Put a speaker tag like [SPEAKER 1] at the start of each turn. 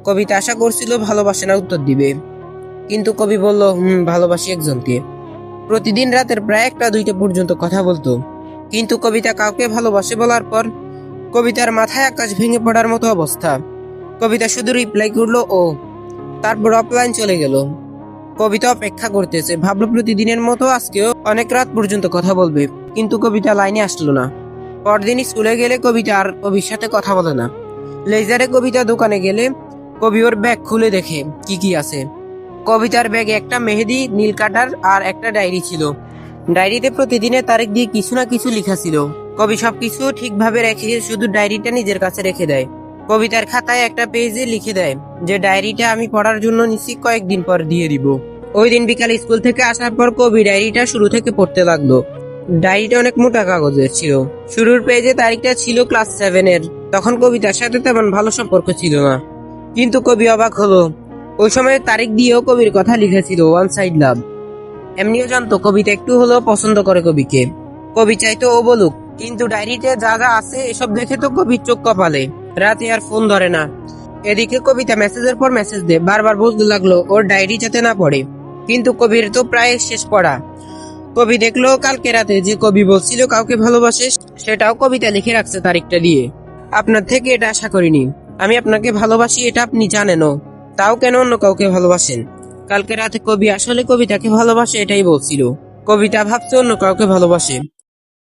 [SPEAKER 1] কবিতা আশা করছিল ভালোবাসে না উত্তর দিবে, কিন্তু কবি বলল ভালোবাসি একজনকে। প্রতিদিন রাতের প্রায় 1টা 2টা পর্যন্ত কথা বলতো, কিন্তু কবিতা কাউকে ভালোবাসে বলার পর কবিতার মাথায় আকাশ ভেঙে পড়ার মতো অবস্থা। কবিতা শুধু রিপ্লাই করলো ও, তারপর অফলাইন চলে গেল। কবিতা অপেক্ষা করতেছে, ভাবলো প্রতিদিনের মতো আজকেও অনেক রাত পর্যন্ত কথা বলবে, কিন্তু কবিতা লাইনে আসলো না। পরদিন স্কুলে গেলে কবিতা আর কবির সাথে কথা বলে না। লেজারে কবিতা দোকানে গেলে কবি ওর ব্যাগ খুলে দেখে কি কি আছে। কবিতার ব্যাগে একটা মেহেদি, নীল কাটার আর একটা ডায়েরি ছিল। ডায়েরিতে প্রতিদিনের তারিখ দিয়ে কিছু না কিছু লেখা ছিল। কবি সবকিছু ঠিকভাবে রেখে শুধু ডায়েরিটা নিজের কাছে রেখে দেয়। কবিতার খাতায় একটা পেজে লিখে দেয় যে ডায়েরিটা আমি পড়ার জন্য নিশ্চি কয়েকদিন পর দিয়ে দিব। ওই দিন বিকাল স্কুল থেকে আসার পর কবি ডায়েরিটা শুরু থেকে পড়তে লাগলো। ডায়েরিটা অনেক মোটা কাগজের ছিল। শুরুর পেজে তারিখটা ছিল ক্লাস 7-এর। তখন কবিতার সাথে তেমন ভালো সম্পর্ক ছিল না, কিন্তু কবি অবাক হলো, ওই সময় তারিখ দিয়েও কবির কথা লিখেছিল ওয়ান সাইড লাভ। এমনিও জানতো কবিতা একটু হলেও পছন্দ করে কবিকে। কবি চাইতো ও বলুক, কিন্তু ডায়েরিতে যা যা আছে এসব দেখে তো কবির চোখ কপালে। রাতে আর ফোন ধরে না। এদিকে কবিতা মেসেজের পর মেসেজ দেয়, বারবার বলতে লাগলো ওর ডায়েরি যাতে না পড়ে, কিন্তু কবির তো প্রায় শেষ পড়া। কবি দেখলো কালকে রাতে যে কবি বলছিল কাউকে ভালোবাসে, সেটাও কবিতা লিখে রাখছে তারিখটা দিয়ে। আপনার থেকে এটা আশা করিনি। আমি আপনাকে ভালোবাসি এটা আপনি জানেনও, তাও কেন অন্য কাউকে ভালোবাসেন? কালকে রাতে কবি আসলে কবিতাকে ভালোবাসে এটাই বলছিল। কবিতা ভাবছে অন্য কাউকে ভালোবাসে।